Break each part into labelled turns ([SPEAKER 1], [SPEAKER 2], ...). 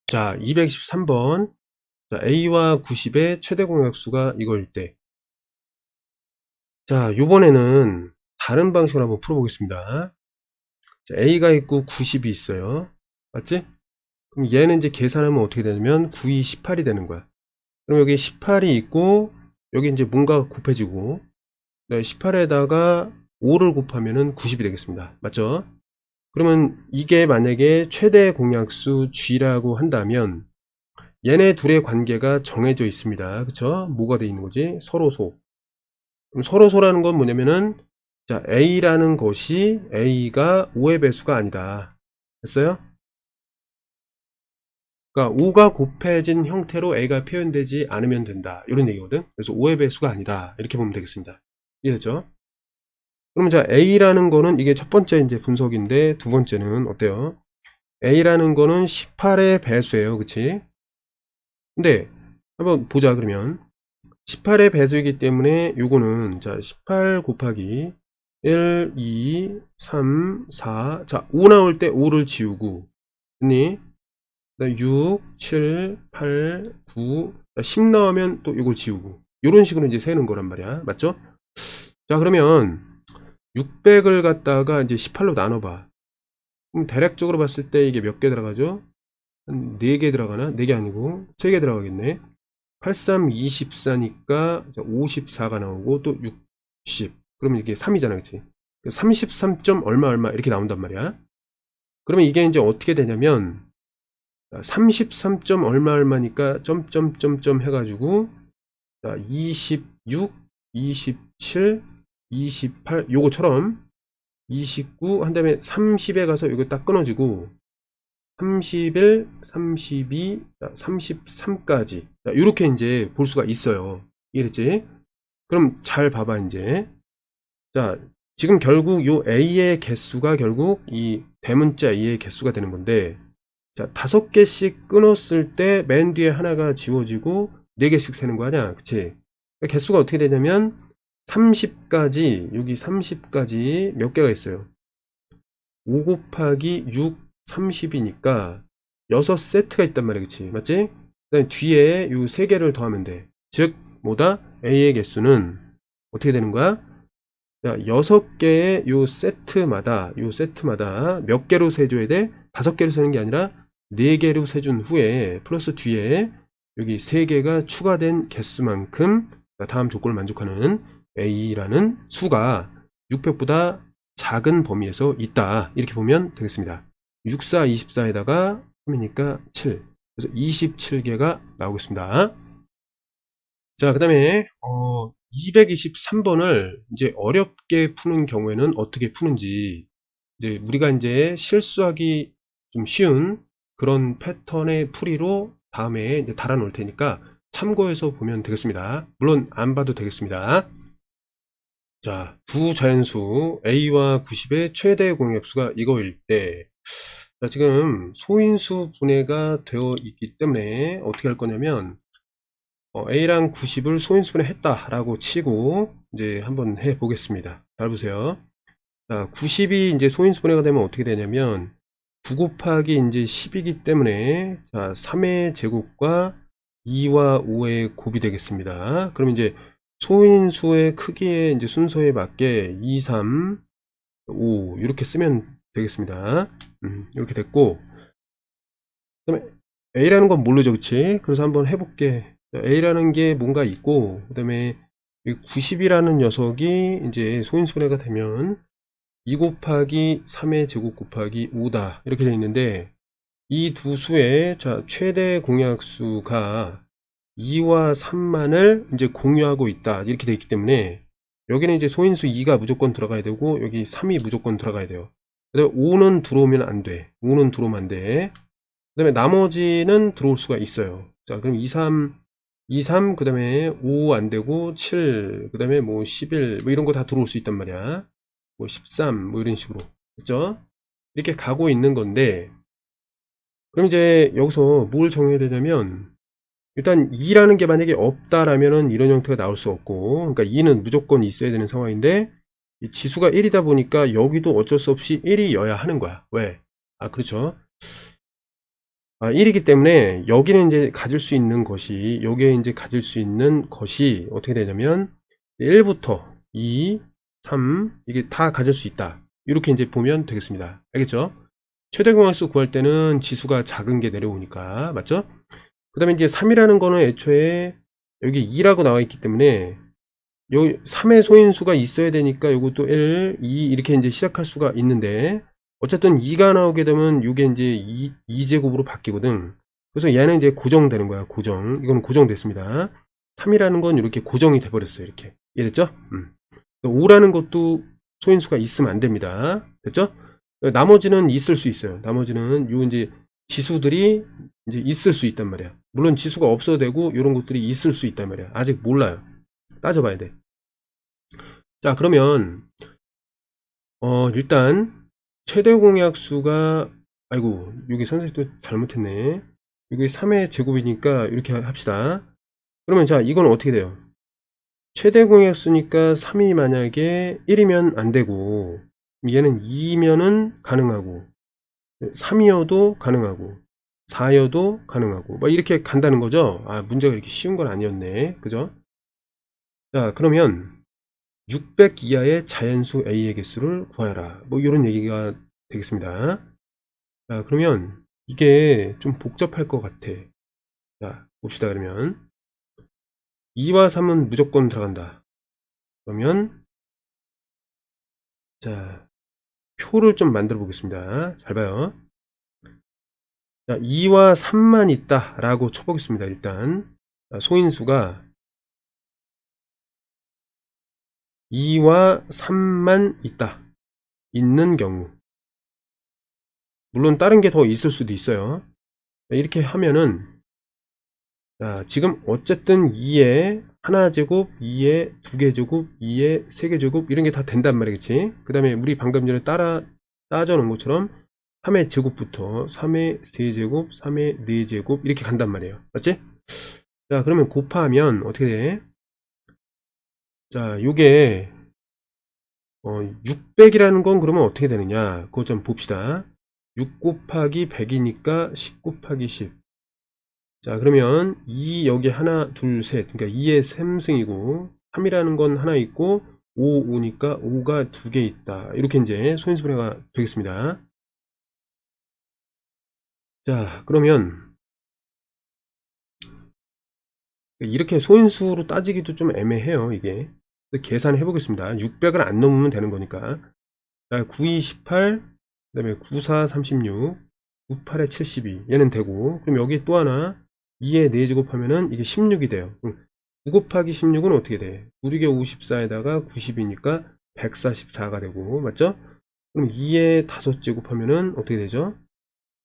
[SPEAKER 1] 자, 223번. 자, A와 90의 최대 공약수가 이거일 때. 자, 요번에는 다른 방식으로 한번 풀어보겠습니다. 자, A가 있고 90이 있어요. 맞지? 그럼 얘는 이제 계산하면 어떻게 되냐면 9이 18이 되는 거야. 그럼 여기 18이 있고, 여기 이제 뭔가 곱해지고, 18에다가 5를 곱하면은 90이 되겠습니다. 맞죠? 그러면 이게 만약에 최대 공약수 G라고 한다면, 얘네 둘의 관계가 정해져 있습니다. 그쵸? 뭐가 돼 있는 거지? 서로소. 그럼 서로소라는 건 뭐냐면은, 자, A라는 것이 A가 5의 배수가 아니다. 됐어요? 그러니까 5가 곱해진 형태로 A가 표현되지 않으면 된다. 이런 얘기거든. 그래서 5의 배수가 아니다. 이렇게 보면 되겠습니다. 이해됐죠? 그러면 자, A라는 거는 이게 첫 번째 이제 분석인데, 두 번째는 어때요? A라는 거는 18의 배수예요. 그치? 근데 한번 보자 그러면 18의 배수이기 때문에 요거는 자, 18 곱하기 1, 2, 3, 4. 자, 5 나올 때 5를 지우고, 됐니? 6, 7, 8, 9, 10 나오면 또 이걸 지우고. 요런 식으로 이제 세는 거란 말이야. 맞죠? 자, 그러면 600을 갖다가 이제 18로 나눠봐. 그럼 대략적으로 봤을 때 이게 몇 개 들어가죠? 한 4개 들어가나? 4개 아니고 3개 들어가겠네. 83, 24니까 54가 나오고 또 60. 그러면 이게 3이잖아. 그치? 33점 얼마 얼마 이렇게 나온단 말이야. 그러면 이게 이제 어떻게 되냐면 33점 얼마 얼마니까 점점점점 해가지고 26, 27, 28 요거처럼 29 한 다음에 30에 가서 이거 딱 끊어지고 31, 32, 33까지 이렇게 이제 볼 수가 있어요. 이해됐지? 그럼 잘 봐봐 이제. 자, 지금 결국 요 A의 개수가 결국 이 대문자 A의 개수가 되는 건데, 자, 5개씩 끊었을 때 맨 뒤에 하나가 지워지고 4개씩 세는 거 아니야? 그치? 그러니까 개수가 어떻게 되냐면 30까지, 여기 30까지 몇 개가 있어요? 5 곱하기 6, 30이니까 6세트가 있단 말이야. 그치? 맞지? 그다음에 뒤에 요 3개를 더하면 돼. 즉, 뭐다? A의 개수는 어떻게 되는 거야? 자, 6개의 요 세트마다 몇 개로 세줘야 돼? 5개로 세는 게 아니라 4개로 세준 후에 플러스 뒤에 여기 3개가 추가된 개수만큼 다음 조건을 만족하는 A라는 수가 600보다 작은 범위에서 있다. 이렇게 보면 되겠습니다. 64, 24에다가 3이니까 7. 그래서 27개가 나오겠습니다. 자, 그 다음에 223번을 이제 어렵게 푸는 경우에는 어떻게 푸는지, 이제 우리가 이제 실수하기 좀 쉬운 그런 패턴의 풀이로 다음에 이제 달아 놓을 테니까 참고해서 보면 되겠습니다. 물론 안 봐도 되겠습니다. 자, 두 자연수 A와 90의 최대 공약수가 이거일 때, 자, 지금 소인수 분해가 되어 있기 때문에 어떻게 할 거냐면 A랑 90을 소인수분해 했다라고 치고 이제 한번 해 보겠습니다. 잘 보세요. 자, 90이 이제 소인수분해가 되면 어떻게 되냐면 9 곱하기 이제 10이기 때문에 자, 3의 제곱과 2와 5의 곱이 되겠습니다. 그럼 이제 소인수의 크기의 이제 순서에 맞게 2, 3, 5 이렇게 쓰면 되겠습니다. 이렇게 됐고, 그다음에 A라는 건 모르죠, 그치? 그래서 한번 해볼게. A라는 게 뭔가 있고, 그 다음에 90이라는 녀석이 이제 소인수분해가 되면 2 곱하기 3의 제곱 곱하기 5다 이렇게 되어 있는데, 이 두 수의 자, 최대 공약수가 2와 3만을 이제 공유하고 있다 이렇게 되어 있기 때문에 여기는 이제 소인수 2가 무조건 들어가야 되고 여기 3이 무조건 들어가야 돼요. 그다음에 5는 들어오면 안 돼. 5는 들어오면 안 돼. 그 다음에 나머지는 들어올 수가 있어요. 자, 그럼 23, 그 다음에 5 안 되고, 7, 그 다음에 뭐 11, 뭐 이런 거 다 들어올 수 있단 말이야. 뭐 13, 뭐 이런 식으로. 그죠? 이렇게 가고 있는 건데, 그럼 이제 여기서 뭘 정해야 되냐면, 일단 2라는 게 만약에 없다라면은 이런 형태가 나올 수 없고, 그러니까 2는 무조건 있어야 되는 상황인데, 이 지수가 1이다 보니까 여기도 어쩔 수 없이 1이여야 하는 거야. 왜? 아, 그렇죠. 1이기 때문에 여기는 이제 가질 수 있는 것이, 여기에 이제 가질 수 있는 것이 어떻게 되냐면 1부터 2, 3 이게 다 가질 수 있다. 이렇게 이제 보면 되겠습니다. 알겠죠? 최대 공약수 구할 때는 지수가 작은 게 내려오니까, 맞죠? 그 다음에 이제 3이라는 거는 애초에 여기 2라고 나와 있기 때문에 요 3의 소인수가 있어야 되니까 요것도 1, 2 이렇게 이제 시작할 수가 있는데, 어쨌든 2가 나오게 되면 요게 이제 2제곱으로 바뀌거든. 그래서 얘는 이제 고정되는 거야. 고정. 이거는 고정됐습니다. 3이라는 건 이렇게 고정이 돼 버렸어요. 이렇게. 이해됐죠? 5라는 것도 소인수가 있으면 안 됩니다. 됐죠? 나머지는 있을 수 있어요. 나머지는 요 이제 지수들이 이제 있을 수 있단 말이야. 물론 지수가 없어도 되고 이런 것들이 있을 수 있단 말이야. 아직 몰라요. 따져봐야 돼. 자, 그러면 일단 최대 공약수가, 아이고 여기 선생님 또 잘못했네. 여기 3의 제곱이니까 이렇게 합시다. 그러면 자, 이건 어떻게 돼요? 최대 공약수니까 3이 만약에 1이면 안 되고, 얘는 2면은 가능하고, 3이어도 가능하고, 4여도 가능하고, 뭐 이렇게 간다는 거죠. 문제가 이렇게 쉬운 건 아니었네. 그죠? 자, 그러면 600 이하의 자연수 A의 개수를 구하라. 뭐 이런 얘기가 되겠습니다. 자, 그러면 이게 좀 복잡할 것 같아. 자, 봅시다. 그러면 2와 3은 무조건 들어간다. 그러면 자, 표를 좀 만들어 보겠습니다. 잘 봐요. 자, 2와 3만 있다 라고 쳐보겠습니다. 일단 소인수가 2와 3만 있다. 있는 경우, 물론 다른 게 더 있을 수도 있어요. 이렇게 하면은, 자, 지금 어쨌든 2에 하나제곱, 2에 두개제곱, 2에 세개제곱 이런 게 다 된단 말이겠지. 그 다음에 우리 방금 전에 따져 놓은 것처럼 3의 제곱부터 3의 세제곱, 3의 4제곱 이렇게 간단 말이에요. 맞지? 자, 그러면 곱하면 어떻게 돼? 자, 요게 600이라는 건 그러면 어떻게 되느냐? 그거 좀 봅시다. 6 곱하기 100이니까 10 곱하기 10. 자, 그러면 2 여기 하나, 둘, 셋. 그러니까 2의 3승이고 3이라는 건 하나 있고 5, 5니까 5가 2개 있다. 이렇게 이제 소인수분해가 되겠습니다. 자, 그러면 이렇게 소인수로 따지기도 좀 애매해요, 이게. 계산해 보겠습니다. 600을 안 넘으면 되는 거니까. 자, 9, 2, 18, 그 다음에 9, 4, 36, 9, 8에 72. 얘는 되고, 그럼 여기 또 하나, 2에 4제곱 하면은 이게 16이 돼요. 9 곱하기 16은 어떻게 돼? 9, 6에 54에다가 90이니까 144가 되고, 맞죠? 그럼 2에 5제곱 하면은 어떻게 되죠?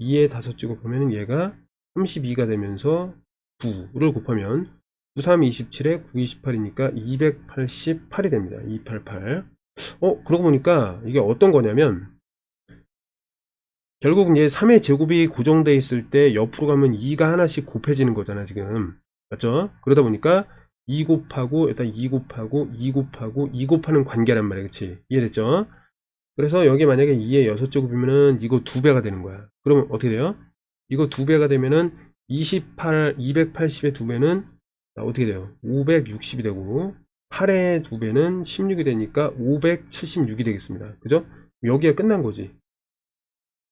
[SPEAKER 1] 2에 5제곱 하면은 얘가 32가 되면서 9를 곱하면 9, 3, 27에 9, 28이니까 288이 됩니다. 288. 그러고 보니까 이게 어떤 거냐면, 결국 이제 3의 제곱이 고정되어 있을 때 옆으로 가면 2가 하나씩 곱해지는 거잖아, 지금. 맞죠? 그러다 보니까 2 곱하고, 일단 2 곱하고, 2 곱하고, 2 곱하는 관계란 말이야. 그치? 이해됐죠? 그래서 여기 만약에 2의 6제곱이면은 이거 2배가 되는 거야. 그러면 어떻게 돼요? 이거 2배가 되면은 280의 2배는 어떻게 돼요? 560이 되고, 8의 2배는 16이 되니까 576이 되겠습니다. 그죠? 여기가 끝난 거지.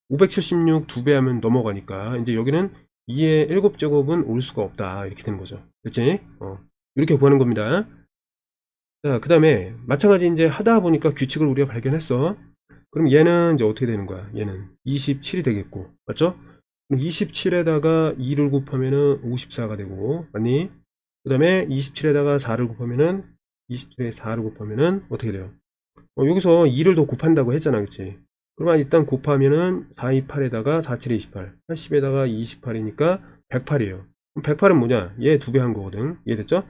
[SPEAKER 1] 576 2배 하면 넘어가니까 이제 여기는 2의 7제곱은 올 수가 없다. 이렇게 되는 거죠. 그렇지? 이렇게 구하는 겁니다. 자, 그 다음에 마찬가지 이제 하다 보니까 규칙을 우리가 발견했어. 그럼 얘는 이제 어떻게 되는 거야? 얘는 27이 되겠고, 맞죠? 그럼 27에다가 2를 곱하면은 54가 되고, 맞니? 그 다음에 27에다가 4를 곱하면은, 27에 4를 곱하면은 어떻게 돼요? 여기서 2를 더 곱한다고 했잖아, 그치? 그러면 일단 곱하면은 4, 2, 8에다가 4, 7에 28, 80에다가 28이니까 108이에요. 그럼 108은 뭐냐? 얘 2배 한 거거든. 이해됐죠?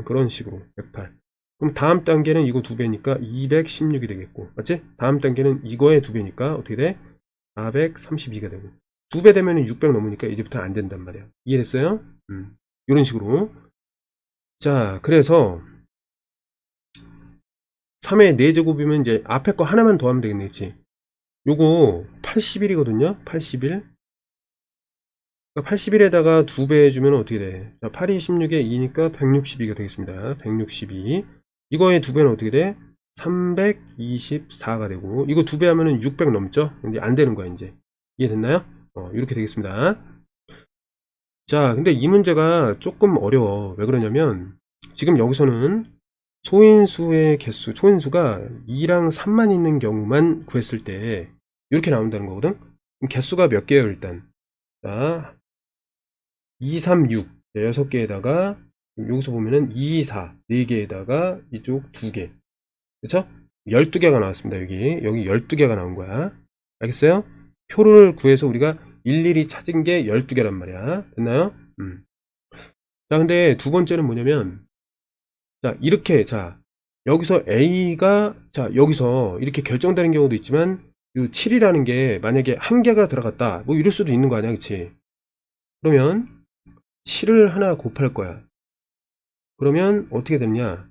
[SPEAKER 1] 그런 식으로 108. 그럼 다음 단계는 이거 2배니까 216이 되겠고, 맞지? 다음 단계는 이거의 2배니까 어떻게 돼? 432가 되고, 2배 되면은 600 넘으니까 이제부터 안 된단 말이야. 이해됐어요? 이런 식으로. 자, 그래서 3의 4제곱이면 이제 앞에 거 하나만 더하면 되겠네, 그치? 요거 81이거든요. 81. 그러니까 81에다가 2배 해주면 어떻게 돼? 자, 8이 16에 2니까 162가 되겠습니다. 162. 이거의 2배는 어떻게 돼? 324가 되고, 이거 2배 하면은 600 넘죠? 근데 안 되는 거야, 이제. 이해됐나요? 이렇게 되겠습니다. 자, 근데 이 문제가 조금 어려워. 왜 그러냐면, 지금 여기서는 소인수의 개수, 소인수가 2랑 3만 있는 경우만 구했을 때, 이렇게 나온다는 거거든? 그럼 개수가 몇 개예요, 일단? 자, 2, 3, 6, 6개에다가, 여기서 보면은 2, 4, 4개에다가 이쪽 2개. 그쵸? 12개가 나왔습니다, 여기 12개가 나온 거야. 알겠어요? 표를 구해서 우리가 일일이 찾은 게 12개란 말이야. 됐나요? 자, 근데 두 번째는 뭐냐면, 자, 이렇게, 자, 여기서 A가, 자, 여기서 이렇게 결정되는 경우도 있지만, 이 7이라는 게 만약에 한 개가 들어갔다. 뭐 이럴 수도 있는 거 아니야, 그치? 그러면 7을 하나 곱할 거야. 그러면 어떻게 되냐?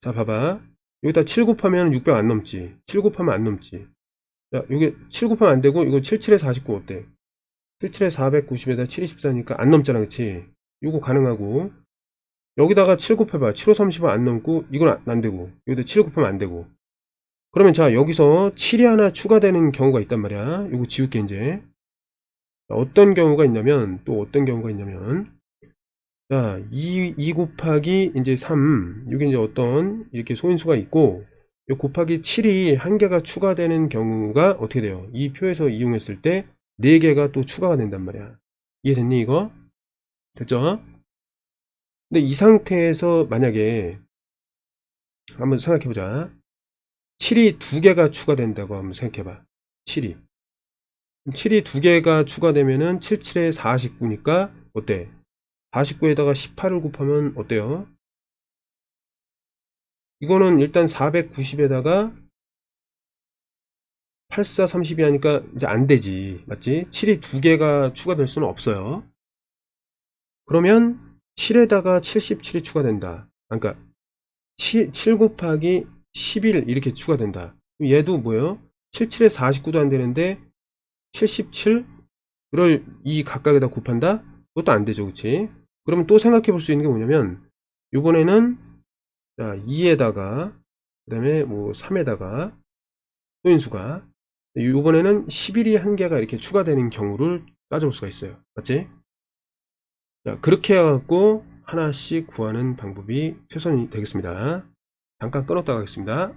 [SPEAKER 1] 자, 봐봐. 여기다 7 곱하면 600 안 넘지. 7 곱하면 안 넘지. 자, 여기 7 곱하면 안 되고, 이거 77에 49 어때? 77에 490에다 7이 14니까 안 넘잖아, 그치? 요거 가능하고, 여기다가 7 곱해봐. 7, 5, 30은 안 넘고, 이건 안 되고, 여기다 7 곱하면 안 되고. 그러면 자, 여기서 7이 하나 추가되는 경우가 있단 말이야. 요거 지울게, 이제. 어떤 경우가 있냐면, 또 어떤 경우가 있냐면, 자, 2 곱하기 이제 3, 이게 이제 어떤 이렇게 소인수가 있고, 요 곱하기 7이 한 개가 추가되는 경우가 어떻게 돼요? 이 표에서 이용했을 때 4개가 또 추가가 된단 말이야. 이해됐니, 이거? 됐죠? 근데 이 상태에서 만약에 한번 생각해보자. 7이 2개가 추가된다고 한번 생각해봐. 7이. 7이 2개가 추가되면은 77에 49니까 어때? 49에다가 18을 곱하면 어때요? 이거는 일단 490에다가 84, 32 하니까 이제 안 되지. 맞지? 7이 2개가 추가될 수는 없어요. 그러면 7에다가 77이 추가된다. 그러니까 7 곱하기 11 이렇게 추가된다. 얘도 뭐예요? 77에 49도 안 되는데 77? 를 이 각각에다 곱한다? 그것도 안 되죠. 그치? 그러면 또 생각해 볼 수 있는 게 뭐냐면 이번에는 자, 2에다가 그 다음에 뭐 3에다가 소인수가 이번에는 11이 한 개가 이렇게 추가되는 경우를 따져볼 수가 있어요. 맞지? 자, 그렇게 해갖고 하나씩 구하는 방법이 최선이 되겠습니다. 잠깐 끊었다 가겠습니다.